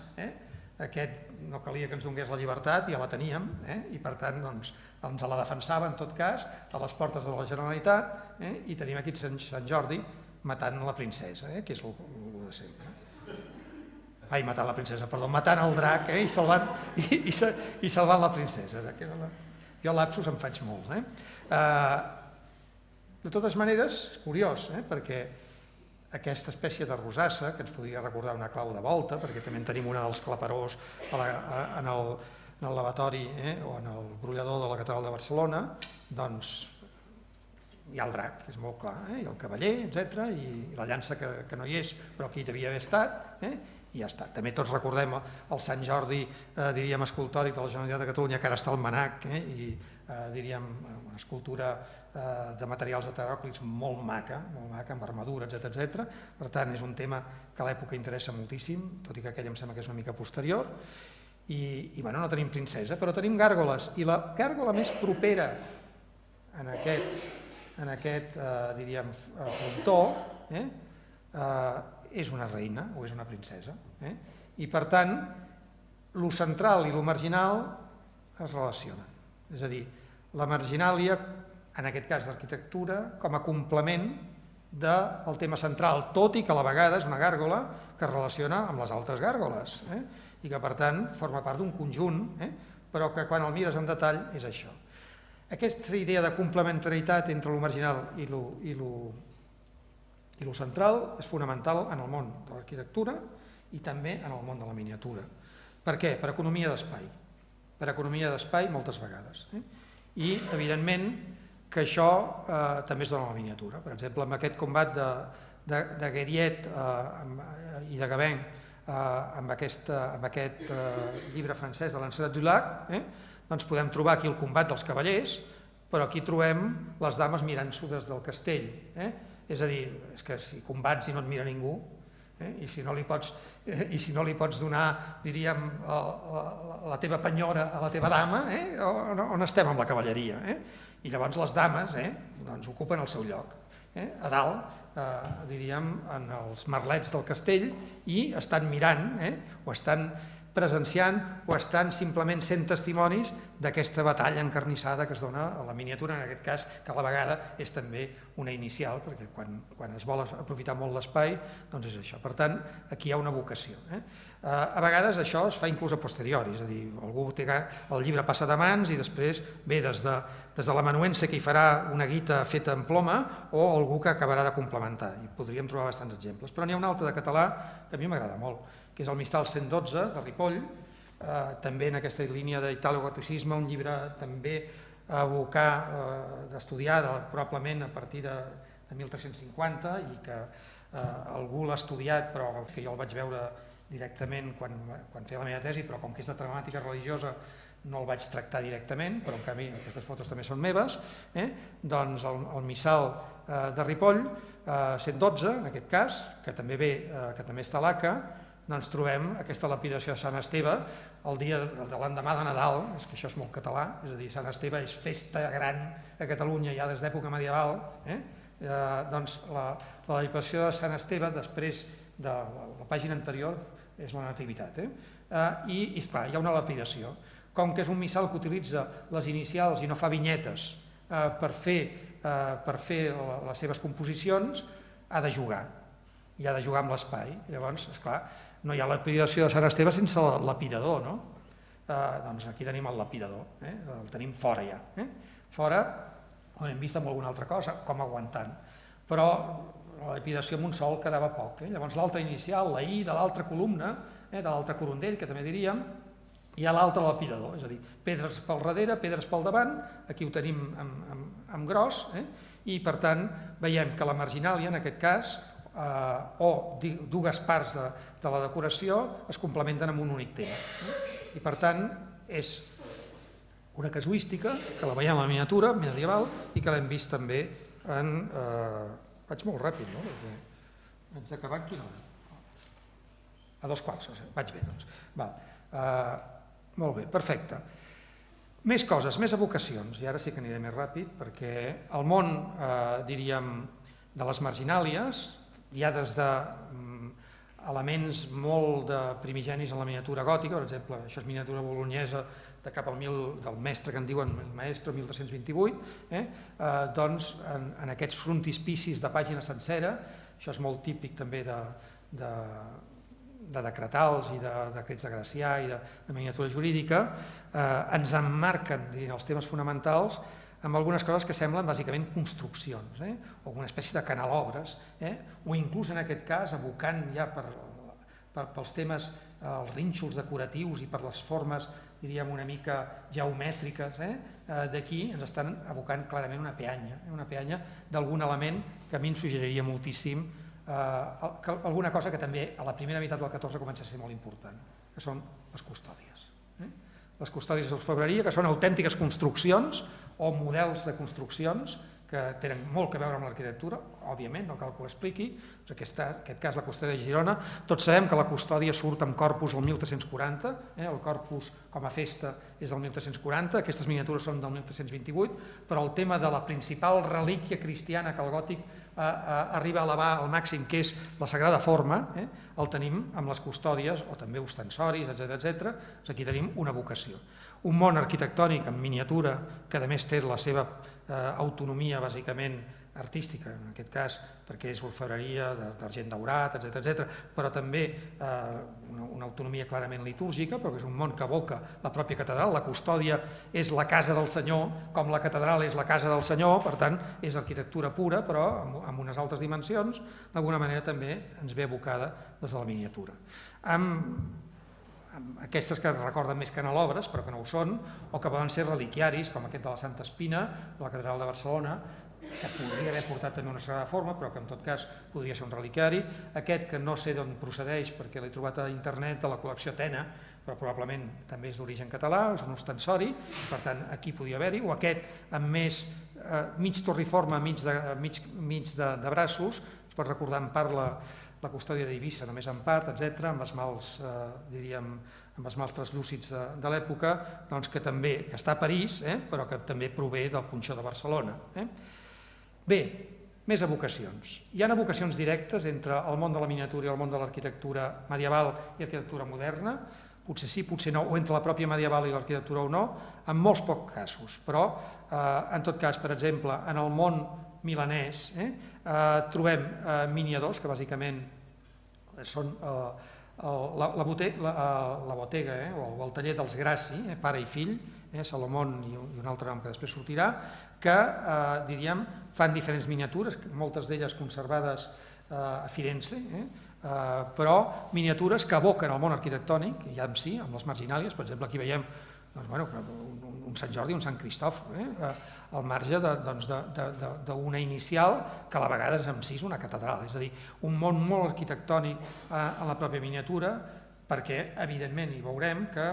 aquest no calia que ens donés la llibertat, ja la teníem, i per tant ens la defensava en tot cas a les portes de la Generalitat, i tenim aquí Sant Jordi matant la princesa, que és el de sempre. Ai, matant la princesa, perdó, matant el drac i salvant la princesa. Jo lapsus en faig molts. De totes maneres, és curiós, perquè aquesta espècie de rosassa, que ens podria recordar una clau de volta, perquè també en tenim una dels claperós en el lavatori o en el brollador de la Catedral de Barcelona, doncs hi ha el drac, és molt clar, i el cavaller, etc., i la llança que no hi és, però aquí devia haver estat, i ja està. També tots recordem el Sant Jordi, diríem, escultòric de la Generalitat de Catalunya, que ara està al Manac, i diríem, una escultura de materials heteròclits molt maca, amb armadura, etc. Per tant, és un tema que a l'època interessa moltíssim, tot i que aquella em sembla que és una mica posterior, i no tenim princesa, però tenim gàrgoles, i la gàrgola més propera en aquest, diríem, frontó, és una reina o és una princesa. I per tant, lo central i lo marginal es relacionen. És a dir, la marginàlia, en aquest cas d'arquitectura, com a complement del tema central, tot i que a la vegada és una gàrgola que es relaciona amb les altres gàrgoles i que per tant forma part d'un conjunt, però que quan el mires en detall és això. Aquesta idea de complementaritat entre lo marginal i lo central és fonamental en el món de l'arquitectura i també en el món de la miniatura. Per què? Per economia d'espai. Per economia d'espai moltes vegades. I, evidentment, que això també es dona a la miniatura. Per exemple, amb aquest combat de Guériet i de Gabin amb aquest llibre francès de l'Ancelet du Lac, doncs podem trobar aquí el combat dels cavallers, però aquí trobem les dames mirant-s'ho des del castell. És a dir, és que si combats i no et mira ningú, i si no li pots donar, diríem, la teva penyora a la teva dama, on estem amb la cavalleria? I llavors les dames ocupen el seu lloc, a dalt, diríem, en els merlets del castell, i estan mirant o estan presenciant o estan simplement sent testimonis d'aquesta batalla encarnissada que es dona a la miniatura, en aquest cas, que a la vegada és també una inicial, perquè quan es vol aprofitar molt l'espai, doncs és això. Per tant, aquí hi ha una vocació. A vegades això es fa inclús a posteriori, és a dir, el llibre passa de mans i després ve des de l'amanuense que hi farà una guita feta en ploma o algú que acabarà de complementar, i podríem trobar bastants exemples. Però n'hi ha un altre de català que a mi m'agrada molt, que és el Mistral 112 de Ripoll, també en aquesta línia d'italo-goticisme, un llibre també a abocar d'estudiar probablement a partir de 1350 i que algú l'ha estudiat, però que jo el vaig veure directament quan feia la meva tesi, però com que és de temàtica religiosa no el vaig tractar directament, però en canvi aquestes fotos també són meves, doncs el Missal de Ripoll, 112 en aquest cas, que també està a l'ACA, doncs trobem aquesta lapidació de Sant Esteve el dia de l'endemà de Nadal, és que això és molt català, és a dir, Sant Esteve és festa gran a Catalunya ja des d'època medieval, doncs la lapidació de Sant Esteve després de la pàgina anterior és la Nativitat, i esclar, hi ha una lapidació. Com que és un missal que utilitza les inicials i no fa vinyetes per fer les seves composicions, ha de jugar, i ha de jugar amb l'espai. Llavors, esclar, no hi ha lapidació de Sant Esteve sense el lapidador, no? Doncs aquí tenim el lapidador, el tenim fora ja. Fora ho hem vist amb alguna altra cosa, com aguantant, però la lapidació amb un sol quedava poc. Llavors l'altre inicial, la I de l'altra columna, de l'altre corondell, que també diríem, hi ha l'altre lapidador, és a dir, pedres pel darrere, pedres pel davant, aquí ho tenim en gros, i per tant veiem que la marginàlia en aquest cas, o dues parts de la decoració es complementen amb un únic tema. I per tant és una casuística que la veiem a la miniatura medieval i que l'hem vist també en... Vaig molt ràpid, no? Perquè haig d'acabar aquí, no? A 2:15, vaig bé, doncs. Molt bé, perfecte. Més coses, més evocacions, i ara sí que aniré més ràpid, perquè el món, diríem, de les marginàlies, ja des d'elements molt primigenis en la miniatura gòtica, per exemple, això és miniatura bolognesa de cap al del mestre que en diuen el maestro 1328, doncs en aquests frontispicis de pàgina sencera, això és molt típic també de decretals i de decrets de Gracià i de miniatura jurídica, ens emmarquen els temes fonamentals amb algunes coses que semblen bàsicament construccions, o una espècie de canalobres, o inclús en aquest cas evocant ja pels temes, els rínxols decoratius i per les formes, diríem, una mica geomètriques, d'aquí ens estan evocant clarament una peanya d'algun element que a mi em suggeriria moltíssim alguna cosa que també a la primera meitat del XIV comença a ser molt important, que són les custòdies. Les custòdies d'orfebreria, que són autèntiques construccions o models de construccions que tenen molt a veure amb l'arquitectura, òbviament, no cal que ho expliqui, en aquest cas la custòdia de Girona. Tots sabem que la custòdia surt amb corpus el 1340, el corpus com a festa és del 1340, aquestes miniatures són del 1328, però el tema de la principal relíquia cristiana que el gòtic arriba a elevar al màxim, que és la Sagrada Forma, el tenim amb les custòdies, o també ostensoris, etc. Aquí tenim una vocació. Un món arquitectònic en miniatura, que a més té la seva autonomia bàsicament artística, en aquest cas perquè és orfebreria d'argent daurat, etc., però també una autonomia clarament litúrgica, però que és un món que evoca la pròpia catedral. La custòdia és la casa del Senyor, com la catedral és la casa del Senyor, per tant és arquitectura pura, però amb unes altres dimensions, d'alguna manera també ens ve evocada des de la miniatura. Aquestes que recorden més canalobres, però que no ho són, o que poden ser reliquiaris, com aquest de la Santa Espina, de la catedral de Barcelona, que podria haver portat també una Sagrada Forma, però que en tot cas podria ser un reliquiari. Aquest que no sé d'on procedeix, perquè l'he trobat a internet, de la col·lecció Tena, però probablement també és d'origen català, és un ostensori, per tant aquí podia haver-hi, o aquest amb més mig torriforme, mig de braços, es pot recordar en part la custòdia d'Eivissa, només en part, etc., amb esmalts, diríem, amb esmalts translúcids de l'època, que també està a París, però que també prové del punxó de Barcelona. Bé, més evocacions. Hi ha evocacions directes entre el món de la miniatura i el món de l'arquitectura medieval i l'arquitectura moderna, potser sí, potser no, o entre la pròpia medieval i l'arquitectura o no, en molts pocs casos, però en tot cas, per exemple, en el món milanès trobem miniadors, que bàsicament són la botega o el taller dels Grassi, pare i fill, Salomón i un altre nom que després sortirà, que, diríem, fan diferents miniatures, moltes d'elles conservades a Firenze, però miniatures que evoquen el món arquitectònic, ja en si, amb les marginàlies. Per exemple, aquí veiem un Sant Jordi, un Sant Cristòfor, al marge d'una inicial que a la vegada en si és una catedral, és a dir, un món molt arquitectònic en la pròpia miniatura, perquè evidentment hi veurem que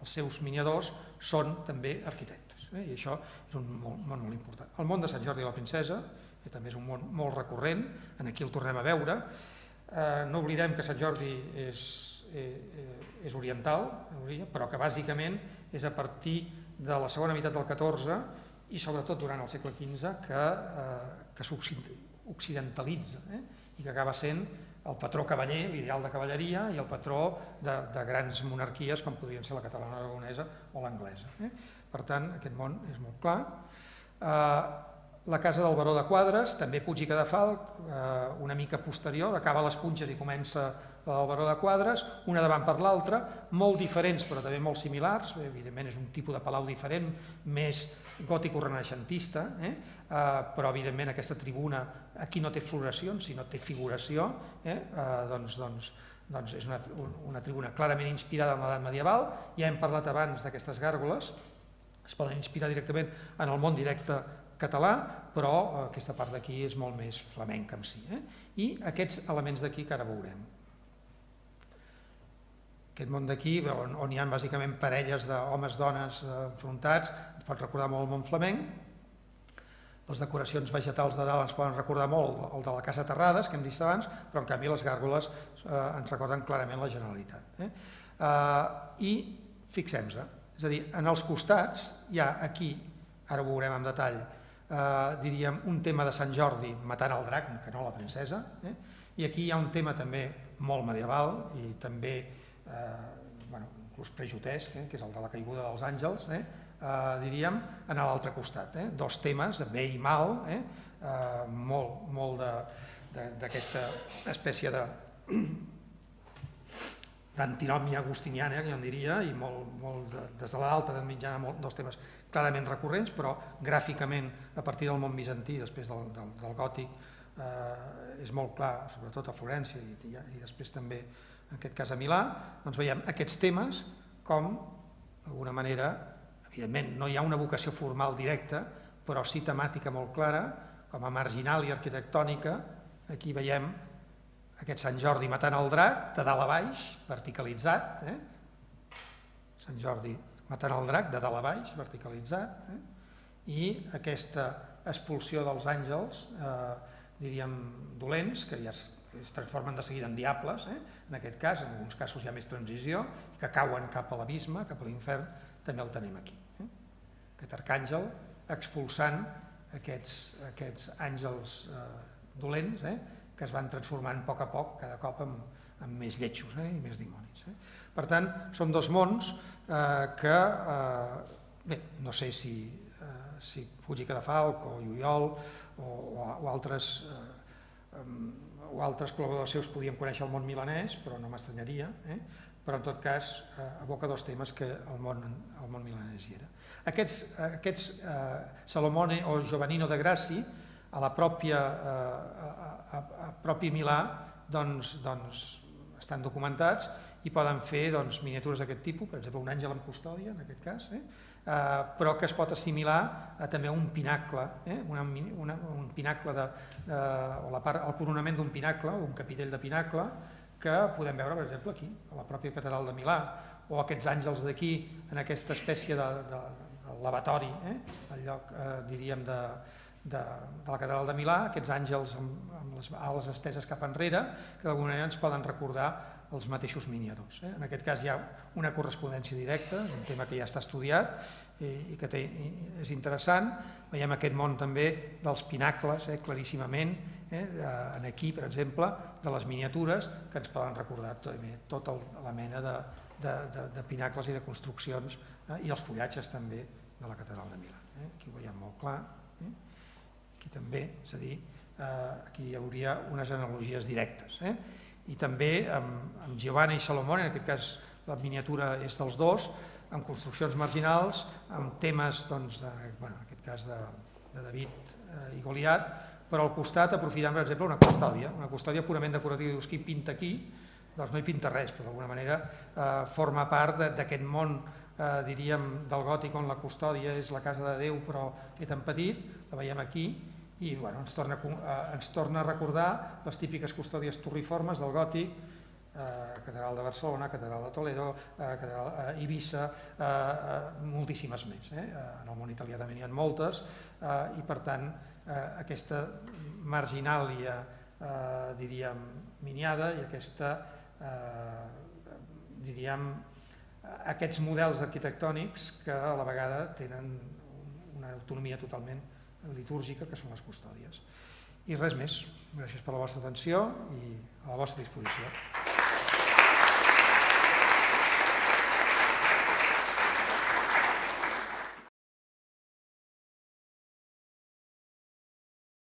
els seus miniadors són també arquitectes, i això és un món molt important. El món de Sant Jordi i la Princesa, que també és un món molt recurrent, aquí el tornem a veure. No oblidem que Sant Jordi és oriental, però que bàsicament és a partir de la segona meitat del XIV i sobretot durant el segle XV que s'occidentalitza i que acaba sent el patró cavaller, l'ideal de cavalleria i el patró de grans monarquies com podrien ser la catalana aragonesa o l'anglesa. Per tant, aquest món és molt clar. La casa del baró de Quadres, també Puig i Cadafalch, una mica posterior, acaba les Punxes i comença la del baró de Quadres, una davant per l'altra, molt diferents però també molt similars, evidentment és un tipus de palau diferent, més gòtic-renaixentista, però evidentment aquesta tribuna aquí no té floracions, sinó té figuració, doncs és una tribuna clarament inspirada en l'edat medieval. Ja hem parlat abans d'aquestes gàrgoles, es poden inspirar directament en el món directe català, però aquesta part d'aquí és molt més flamenca en si. I aquests elements d'aquí que ara veurem. Aquest món d'aquí, on hi ha bàsicament parelles d'homes-dones enfrontats, ens pot recordar molt el món flamenc. Les decoracions vegetals de dalt ens poden recordar molt el de la Casa Terrades, que hem dit abans, però en canvi les gàrgoles ens recorden clarament la Generalitat. I fixem-nos, és a dir, en els costats hi ha aquí, ara ho veurem en detall, diríem un tema de Sant Jordi matant el drac, que no la princesa, i aquí hi ha un tema també molt medieval i també inclús prejutesc, que és el de la caiguda dels àngels, diríem, en l'altre costat. Dos temes, bé i mal, molt d'aquesta espècie d'antinòmia agustiniana, que jo en diria, i molt des de l'alta edat mitjana, dos temes clarament recurrents, però gràficament a partir del món bizantí, després del gòtic, és molt clar, sobretot a Florència i després també en aquest cas a Milà, doncs veiem aquests temes com, d'alguna manera, evidentment no hi ha una vocació formal directa, però sí temàtica molt clara, com a marginal i arquitectònica. Aquí veiem aquest Sant Jordi matant el drac, de dalt a baix, verticalitzat. Sant Jordi matant el drac, de dalt a baix, verticalitzat. I aquesta expulsió dels àngels, diríem, dolents, que ja es transformen de seguida en diables, en aquest cas, en alguns casos hi ha més transició, que cauen cap a l'abisme, cap a l'infern, també el tenim aquí. Aquest arcàngel expulsant aquests àngels dolents que es van transformant a poc, cada cop en més lletjos i més dimonis. Per tant, són dos mons que, bé, no sé si Puig i Cadafalch o Lluyol o altres col·laboradors seus podien conèixer el món milanès, però no m'estranyaria, però en tot cas aboca dos temes que el món milanès hi era. Aquests Salomone o Giovannino de Grassi, a propi Milà, estan documentats i poden fer miniatures d'aquest tipus, per exemple un àngel amb custòdia, en aquest cas, però que es pot assimilar a també un pinacle, un pinacle, el coronament d'un pinacle, un capitell de pinacle, que podem veure, per exemple, aquí, a la pròpia catedral de Milà, o aquests àngels d'aquí, en aquesta espècie de lavatori, al lloc, diríem, de la catedral de Milà, aquests àngels amb les ales esteses cap enrere, que d'alguna manera ens poden recordar els mateixos miniadors. En aquest cas hi ha una correspondència directa, és un tema que ja està estudiat i que és interessant. Veiem aquest món també dels pinacles, claríssimament, aquí, per exemple, de les miniatures, que ens poden recordar tota la mena de pinacles i de construccions i els fullatges també de la catedral de Milà. Aquí ho veiem molt clar. Aquí també, és a dir, aquí hi hauria unes analogies directes. I també amb Giovanni i Salomone, en aquest cas la miniatura és dels dos, amb construccions marginals, amb temes, en aquest cas de David i Goliat, però al costat aprofitant, per exemple, una custòdia purament decorativa. Dius, qui pinta aquí? Doncs no hi pinta res, però d'alguna manera forma part d'aquest món, diríem, del gòtic, on la custòdia és la casa de Déu, però fet en petit, la veiem aquí, i ens torna a recordar les típiques custòdies turriformes del gòtic, Catedral de Barcelona, Catedral de Toledo, Eivissa, moltíssimes més. En el món italià també n'hi ha moltes, i per tant aquesta marginàlia, diríem, miniada i aquesta, diríem, aquests models arquitectònics que a la vegada tenen una autonomia totalment litúrgica, que són les custòdies. I res més. Gràcies per la vostra atenció i a la vostra disposició.